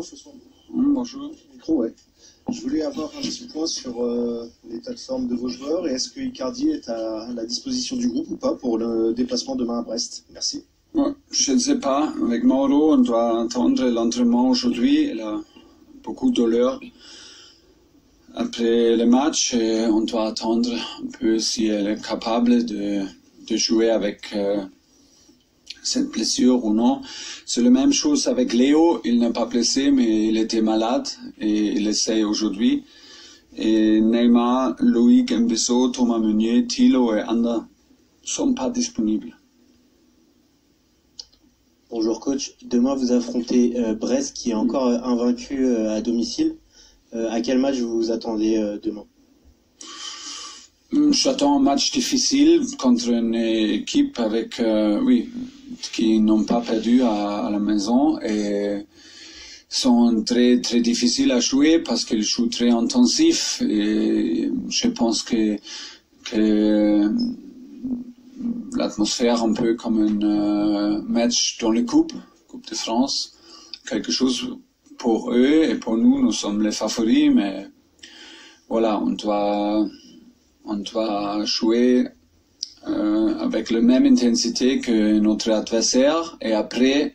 ce soir. Bonjour. Micro, ouais. Je voulais avoir un petit point sur l'état de forme de vos joueurs et est-ce que Icardi est à la disposition du groupe ou pas pour le déplacement demain à Brest? Merci. Ouais, je ne sais pas. Avec Mauro, on doit attendre l'entraînement aujourd'hui. Il a beaucoup de douleur après le match et on doit attendre un peu si elle est capable de jouer avec cette blessure ou non. C'est la même chose avec Léo. Il n'est pas blessé, mais il était malade et il essaie aujourd'hui. Et Neymar, Loïc Mbesso, Thomas Meunier, Thilo et Ander ne sont pas disponibles. Bonjour coach, demain vous affrontez Brest qui est encore invaincu à domicile. À quel match vous vous attendez demain? J'attends un match difficile contre une équipe avec, qui n'ont pas perdu à la maison et sont très très difficiles à jouer parce qu'ils jouent très intensif et je pense que l'atmosphère un peu comme un match dans la Coupe de France, quelque chose pour eux et pour nous, nous sommes les favoris, mais voilà, on doit jouer avec la même intensité que notre adversaire et après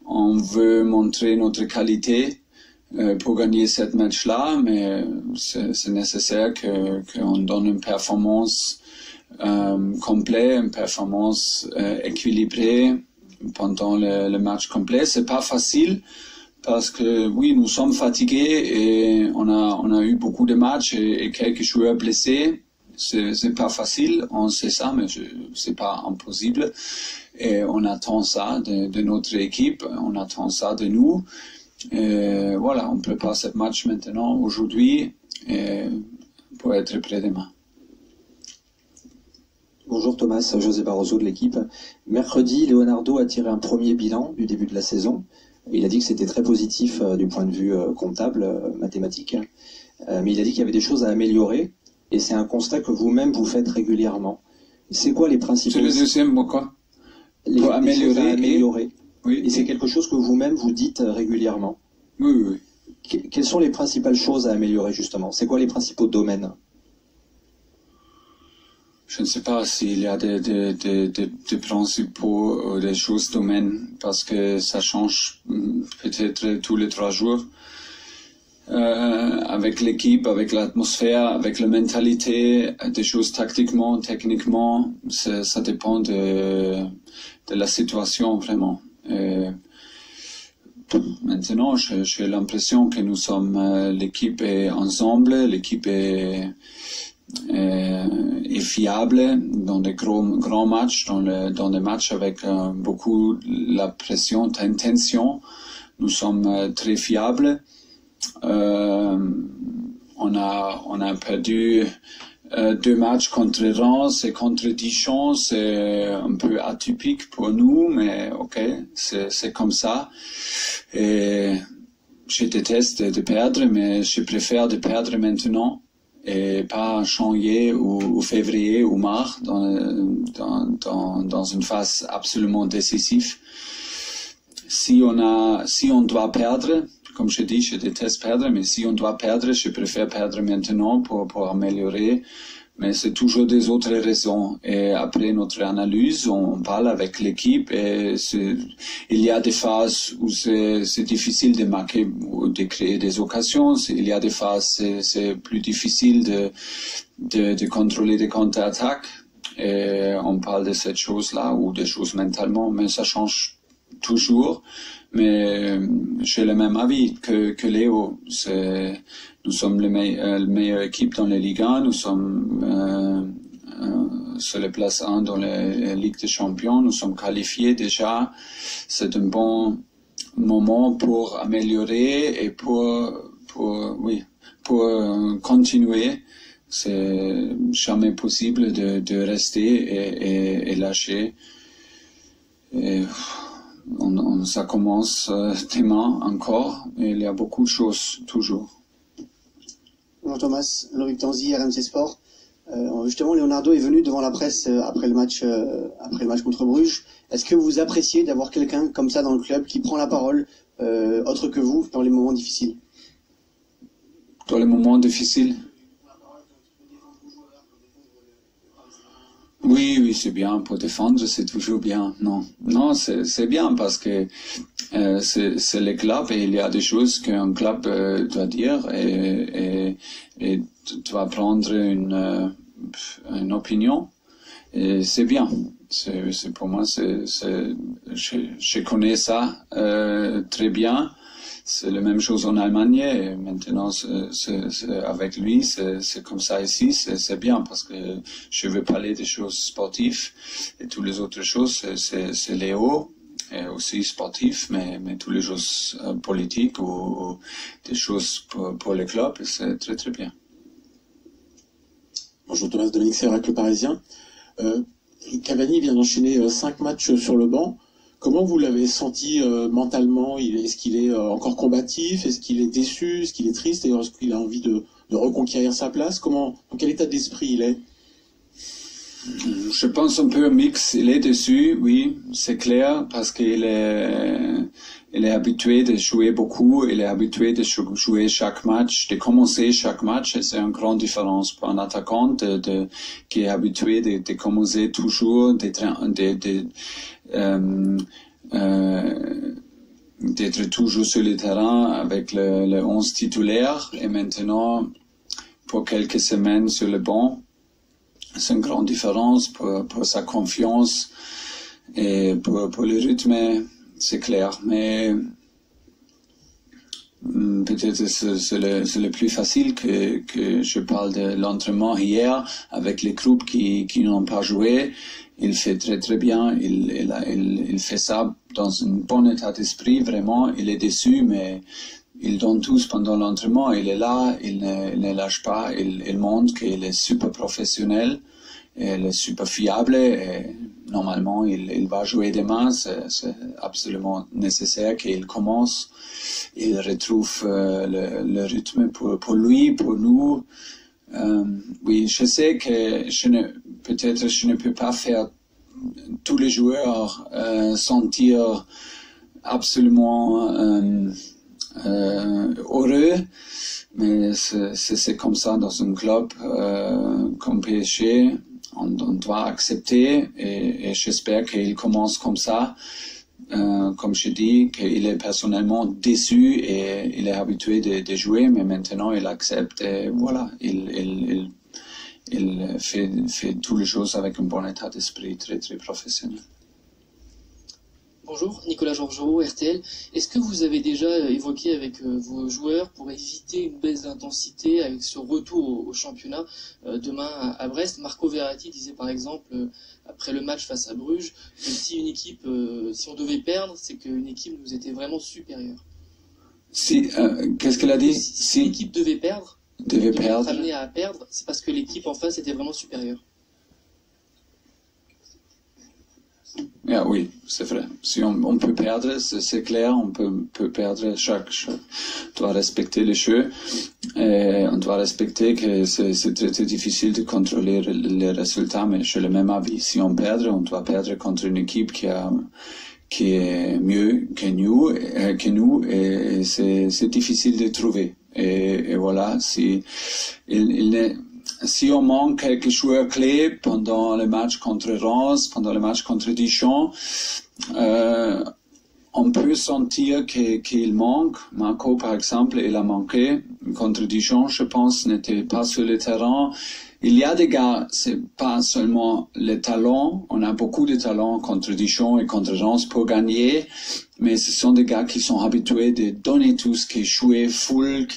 on veut montrer notre qualité pour gagner ce match-là, mais c'est nécessaire qu'on donne une performance complète, une performance équilibrée pendant le match complet. C'est pas facile parce que oui, nous sommes fatigués et on a eu beaucoup de matchs et quelques joueurs blessés. C'est pas facile, on sait ça, mais c'est pas impossible. Et on attend ça de notre équipe, on attend ça de nous. Et voilà, on prépare ce match maintenant, aujourd'hui, pour être prêt demain. Bonjour Thomas, José Barroso de l'équipe. Mercredi, Leonardo a tiré un premier bilan du début de la saison. Il a dit que c'était très positif du point de vue comptable, mathématique. Mais il a dit qu'il y avait des choses à améliorer. Et c'est un constat que vous-même vous faites régulièrement. C'est quoi les principaux... C'est le deuxième mot quoi? Pour améliorer. Oui. Et c'est quelque chose que vous-même vous dites régulièrement. Oui. Quelles sont les principales choses à améliorer justement? C'est quoi les principaux domaines? Je ne sais pas s'il y a des principaux ou des choses domaines parce que ça change peut-être tous les 3 jours. Avec l'équipe, avec l'atmosphère, avec la mentalité, des choses tactiquement, techniquement, ça dépend de la situation vraiment. Maintenant, j'ai l'impression que nous sommes, l'équipe est ensemble, l'équipe est fiable dans des grands matchs, dans des matchs avec beaucoup la pression, tension. Nous sommes très fiables. On a perdu 2 matchs contre Reims et contre Dijon, c'est un peu atypique pour nous, mais ok, c'est comme ça. Et je déteste de perdre, mais je préfère de perdre maintenant et pas en janvier ou février ou mars dans une phase absolument décisive. Si on doit perdre, comme je dis, je déteste perdre, mais si on doit perdre, je préfère perdre maintenant pour améliorer. Mais c'est toujours des autres raisons. Et après notre analyse, on parle avec l'équipe et il y a des phases où c'est difficile de marquer ou de créer des occasions. Il y a des phases où c'est plus difficile de contrôler des contre-attaques. Et on parle de cette chose-là ou des choses mentalement, mais ça change toujours. Mais j'ai le même avis que Léo. Nous sommes la meilleure équipe dans la Ligue 1. Nous sommes sur la place 1 dans la Ligue des Champions. Nous sommes qualifiés déjà. C'est un bon moment pour améliorer et pour continuer. C'est jamais possible de rester et lâcher. Ça commence demain encore, et il y a beaucoup de choses toujours. Bonjour Thomas, Loïc Tanzi, RMC Sport. Justement, Leonardo est venu devant la presse après le match contre Bruges. Est-ce que vous appréciez d'avoir quelqu'un comme ça dans le club qui prend la parole autres que vous dans les moments difficiles? Dans les moments difficiles? Oui, oui, c'est bien. Pour défendre, c'est toujours bien. Non, c'est bien parce que c'est le club et il y a des choses qu'un club doit dire et doit prendre une opinion. Et c'est bien. C'est pour moi, je connais ça très bien. C'est la même chose en Allemagne et maintenant avec lui, c'est comme ça ici, c'est bien parce que je veux parler des choses sportives et toutes les autres choses, c'est Léo et aussi sportif, mais toutes les choses politiques ou des choses pour le club, c'est très très bien. Bonjour Thomas, Dominique Sévrac, Le Parisien. Cavani vient d'enchaîner 5 matchs sur le banc. Comment vous l'avez senti mentalement? Est-ce qu'il est encore combatif? Est-ce qu'il est déçu? Est-ce qu'il est triste? Et est-ce qu'il a envie de reconquérir sa place? Dans quel état d'esprit il est? Je pense un peu un mix. Il est déçu, oui, c'est clair, parce qu'il est habitué de jouer beaucoup, il est habitué de jouer chaque match, de commencer chaque match, et c'est une grande différence pour un attaquant qui est habitué de commencer toujours, d'être toujours sur le terrain avec le 11 titulaire, et maintenant, pour quelques semaines sur le banc, c'est une grande différence pour sa confiance et pour le rythme, c'est clair. Mais peut-être c'est le plus facile que je parle de l'entraînement hier avec les groupes qui n'ont pas joué. Il fait très très bien. Il fait ça dans un bon état d'esprit, vraiment. Il est déçu, mais il donne tous pendant l'entraînement. Il est là, il ne lâche pas. Il montre qu'il est super professionnel. Il est super fiable et normalement il va jouer demain, c'est absolument nécessaire qu'il commence. Il retrouve le rythme pour lui, pour nous. Oui, je sais que peut-être je ne peux pas faire tous les joueurs sentir absolument heureux, mais c'est comme ça dans un club comme PSG. On doit accepter et j'espère qu'il commence comme ça. Comme je dis, qu'il est personnellement déçu et il est habitué de jouer, mais maintenant il accepte et voilà, il fait toutes les choses avec un bon état d'esprit très très professionnel. Bonjour, Nicolas Georgeau, RTL. Est-ce que vous avez déjà évoqué avec vos joueurs pour éviter une baisse d'intensité avec ce retour au championnat demain à Brest? Marco Verratti disait par exemple, après le match face à Bruges, que si une équipe, si on devait perdre, c'est qu'une équipe nous était vraiment supérieure. Qu'est-ce qu'elle a dit? Si une équipe devait perdre, être amenée à perdre, c'est parce que l'équipe en face était vraiment supérieure. Ah, oui, c'est vrai. Si on peut perdre, c'est clair, on peut perdre chaque. On doit respecter les jeux et on doit respecter que c'est très, très difficile de contrôler les résultats, mais j'ai le même avis. Si on perd, on doit perdre contre une équipe qui est mieux que nous et c'est difficile de trouver. Et voilà, si on manque quelques joueurs clés pendant le match contre Reims, pendant le match contre Dijon, on peut sentir qu'il manque. Marco, par exemple, il a manqué. Contre Dijon, je pense, n'était pas sur le terrain. Il y a des gars, c'est pas seulement le talent. On a beaucoup de talent contre Dijon et contre Reims pour gagner. Mais ce sont des gars qui sont habitués de donner tout ce qui est joué full,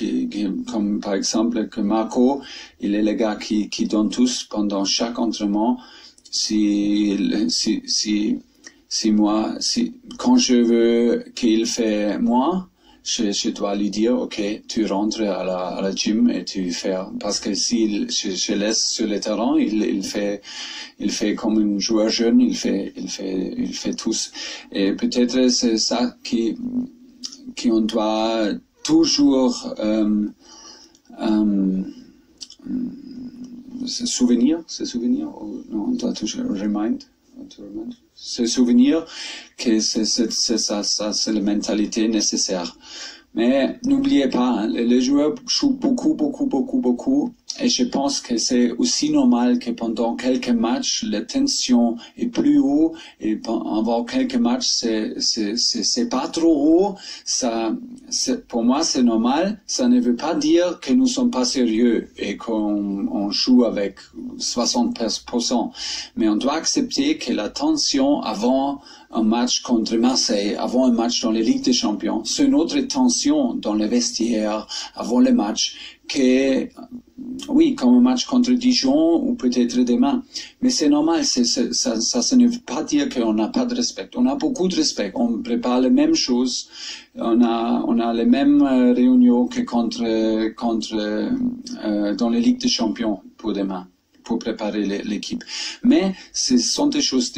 comme par exemple que Marco, il est le gars qui donne tous pendant chaque entraînement. Quand je veux qu'il fait moins, je dois lui dire, ok, tu rentres à la gym et tu fais, parce que si je laisse sur le terrain, il fait comme un joueur jeune, il fait tous. Et peut-être c'est ça qu'on doit toujours, se souvenir, non, on doit toujours remind. se souvenir que c'est la mentalité nécessaire. Mais n'oubliez pas, hein, les joueurs jouent beaucoup. Et je pense que c'est aussi normal que pendant quelques matchs, la tension est plus haut. Et pendant quelques matchs, c'est pas trop haut. Ça, pour moi, c'est normal. Ça ne veut pas dire que nous sommes pas sérieux et qu'on joue avec 60%. Mais on doit accepter que la tension avant un match contre Marseille, avant un match dans les Ligues des Champions, c'est une autre tension dans les vestiaires avant le match que, oui, comme un match contre Dijon ou peut-être demain. Mais c'est normal, ça ne veut pas dire qu'on n'a pas de respect. On a beaucoup de respect. On prépare les mêmes choses. On a les mêmes réunions que dans les Ligues des Champions pour demain, pour préparer l'équipe. Mais ce sont des choses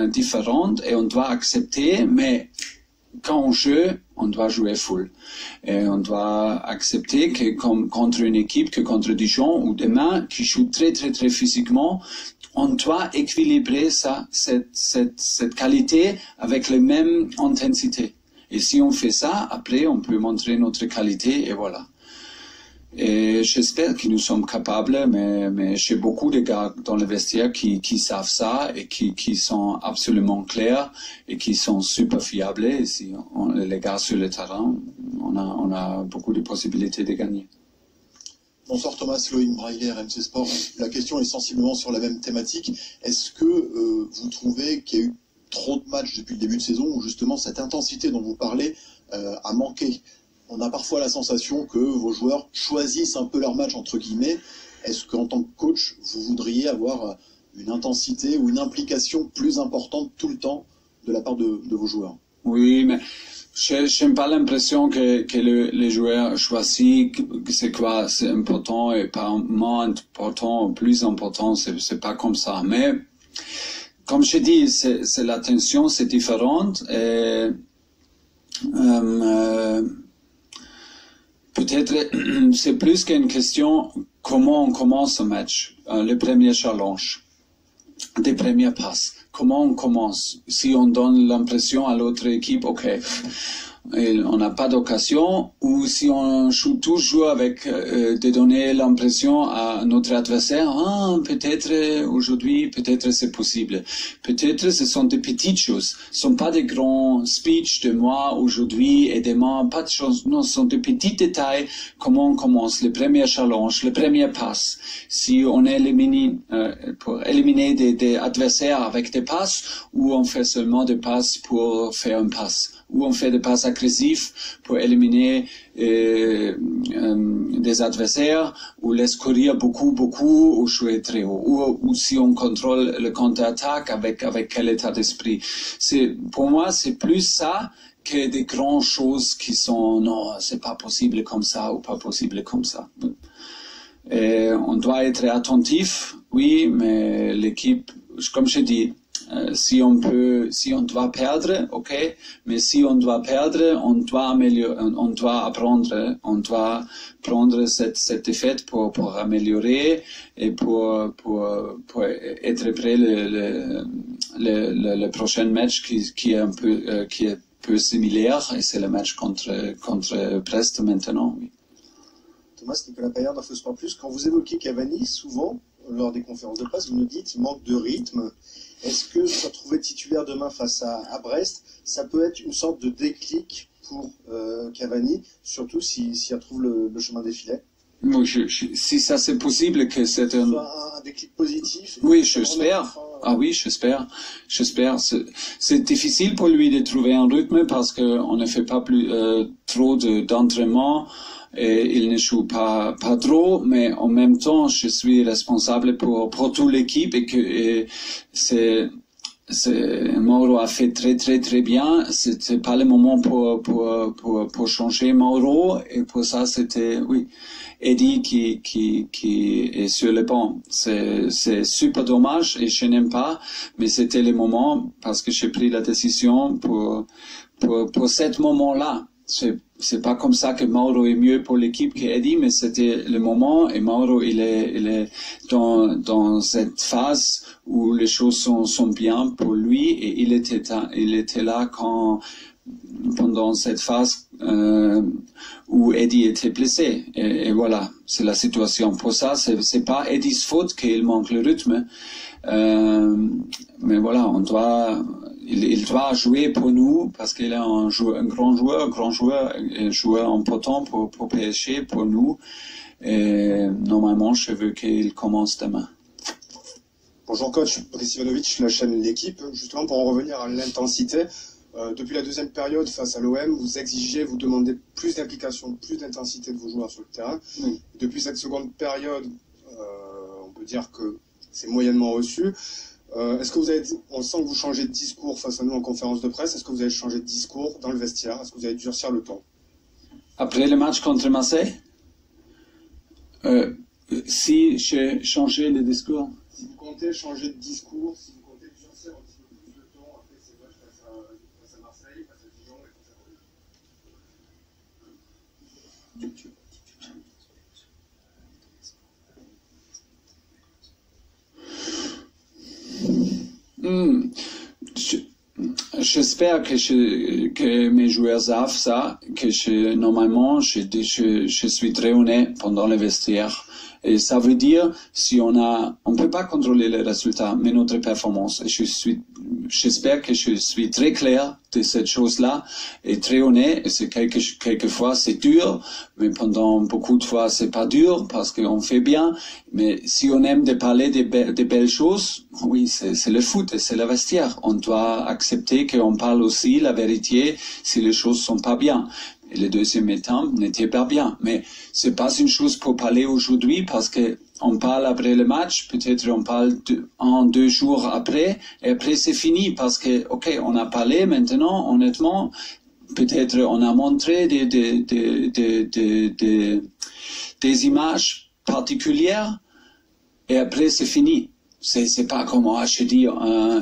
différentes et on doit accepter, mais quand on joue, on doit jouer full. Et on doit accepter que comme contre une équipe que contre Dijon ou demain, qui joue très physiquement, on doit équilibrer cette qualité avec la même intensité. Et si on fait ça, après, on peut montrer notre qualité et voilà. Et j'espère que nous sommes capables, mais j'ai beaucoup de gars dans le vestiaire qui savent ça et qui sont absolument clairs et qui sont super fiables. Et si les gars sur le terrain, on a beaucoup de possibilités de gagner. Bonsoir Thomas, Loïc Brailler, RMC Sport. La question est sensiblement sur la même thématique. Est-ce que vous trouvez qu'il y a eu trop de matchs depuis le début de saison où justement cette intensité dont vous parlez a manqué? On a parfois la sensation que vos joueurs choisissent un peu leur match, entre guillemets. Est-ce qu'en tant que coach, vous voudriez avoir une intensité ou une implication plus importante tout le temps de la part de vos joueurs? Oui, mais je n'ai pas l'impression que les joueurs choisissent c'est quoi, c'est important et pas moins important, plus important, c'est pas comme ça. Mais, comme je dis, c'est la tension, c'est différente et, peut-être c'est plus qu'une question comment on commence un match, le premier challenge, des premières passes. Comment on commence? Si on donne l'impression à l'autre équipe, ok, et on n'a pas d'occasion, ou si on joue toujours avec de donner l'impression à notre adversaire, peut-être aujourd'hui, peut-être c'est possible. Peut-être ce sont des petites choses, ce sont pas des grands speeches de moi aujourd'hui et demain, pas de choses, non, ce sont des petits détails. Comment on commence, le premier challenge, le premier passe. Si on élimine, pour éliminer des adversaires avec des passes, ou on fait seulement des passes pour faire une passe. Ou on fait des passes agressifs pour éliminer des adversaires, ou laisse courir beaucoup, ou jouer très haut. Ou si on contrôle le contre-attaque avec quel état d'esprit. Pour moi, c'est plus ça que des grandes choses qui sont, non, c'est pas possible comme ça, ou pas possible comme ça. Et on doit être attentif, oui, mais l'équipe, comme je dis, si on doit perdre, ok, mais si on doit perdre, on doit améliorer, on doit apprendre, on doit prendre cette défaite pour améliorer et pour être prêt le prochain match qui est un peu similaire, et c'est le match contre Brest maintenant, oui. Thomas, Nicolas Paillard d'Infosport Plus, quand vous évoquez Cavani, souvent, lors des conférences de presse, vous nous dites manque de rythme. Est-ce que se retrouver titulaire demain face à Brest, ça peut être une sorte de déclic pour Cavani, surtout s'il retrouve le chemin des filets? Oui, si ça c'est possible que c'est un déclic positif. Oui, j'espère. Ah oui, j'espère. C'est difficile pour lui de trouver un rythme parce qu'on ne fait pas trop d'entraînement. Et il ne joue pas trop, mais en même temps, je suis responsable pour toute l'équipe et Mauro a fait très bien. C'était pas le moment pour changer Mauro, et pour ça c'était, oui, Eddie qui est sur le banc. C'est super dommage et je n'aime pas, mais c'était le moment parce que j'ai pris la décision pour ce moment-là. c'est pas comme ça que Mauro est mieux pour l'équipe qu'Eddie, mais c'était le moment et Mauro il est dans cette phase où les choses sont bien pour lui et il était là pendant cette phase où Eddie était blessé et voilà, c'est la situation. Pour ça, c'est pas Eddies faute qu'il manque le rythme, mais voilà, il doit jouer pour nous parce qu'il est un grand joueur, un joueur important pour PSG, pour nous. Et normalement, je veux qu'il commence demain. Bonjour coach, Brice Ivanovic, la chaîne L'équipe. Justement, pour en revenir à l'intensité, depuis la deuxième période face à l'OM, vous demandez plus d'implication, plus d'intensité de vos joueurs sur le terrain. Oui. Depuis cette seconde période, on peut dire que c'est moyennement reçu. Est-ce que on sent que vous changez de discours face à nous en conférence de presse. Est-ce que vous avez changé de discours dans le vestiaire? Est-ce que vous avez durcir le ton? Après le match contre Marseille, si j'ai changé le discours. Si vous comptez changer de discours, si vous comptez durcir un petit peu plus le ton après ces matchs face à Marseille, face à Dijon et face à J'espère que mes joueurs savent ça, que normalement je suis très honnête pendant le vestiaire. Et ça veut dire, on peut pas contrôler les résultats, mais notre performance. Et j'espère que je suis très clair de cette chose-là et très honnête. Et c'est quelquefois c'est dur, mais pendant beaucoup de fois c'est pas dur parce qu'on fait bien. Mais si on aime de parler des belles choses, oui, c'est le foot et c'est le vestiaire. On doit accepter qu'on parle aussi la vérité si les choses sont pas bien. Et le deuxième mi-temps n'était pas bien. Mais c'est pas une chose pour parler aujourd'hui parce que on parle après le match, peut-être on parle 2 jours après, et après c'est fini parce que, ok, on a parlé maintenant, honnêtement, peut-être on a montré des images particulières, et après c'est fini. C'est pas comme, je dis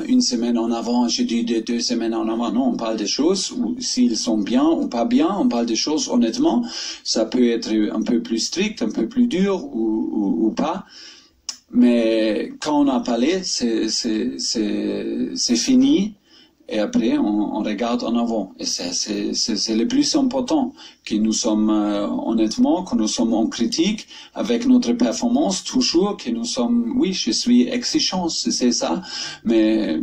une semaine en avant, je dis 2 semaines en avant. Non, on parle des choses, ou s'ils sont bien ou pas bien, on parle des choses honnêtement. Ça peut être un peu plus strict, un peu plus dur ou pas. Mais quand on a parlé, c'est fini. Et après, on regarde en avant. Et c'est le plus important, que nous sommes honnêtement, que nous sommes en critique avec notre performance, toujours, que nous sommes, oui, je suis exigeant, c'est ça, mais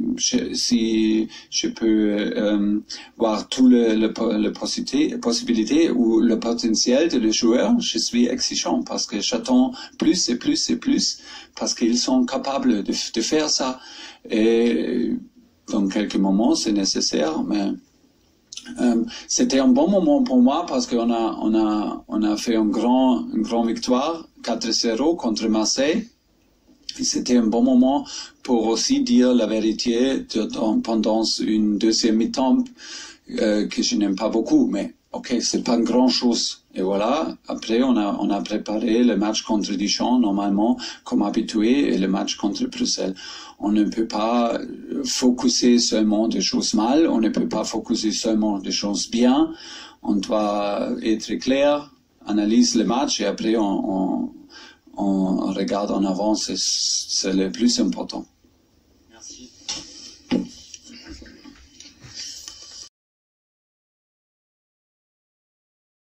si je peux voir tout le possibilité ou le potentiel de le joueur, je suis exigeant parce que j'attends plus et plus et plus parce qu'ils sont capables de faire ça. Et dans quelques moments, c'est nécessaire, mais c'était un bon moment pour moi parce qu'on a fait une grande victoire, 4-0 contre Marseille. Et c'était un bon moment pour aussi dire la vérité pendant une deuxième mi-temps que je n'aime pas beaucoup, mais ok, c'est pas une grande chose. Et voilà, après on a préparé le match contre Dijon normalement comme habitué et le match contre Bruxelles. On ne peut pas focuser seulement des choses mal, on ne peut pas focuser seulement des choses bien. On doit être clair, analyse le match et après on regarde en avant, c'est le plus important.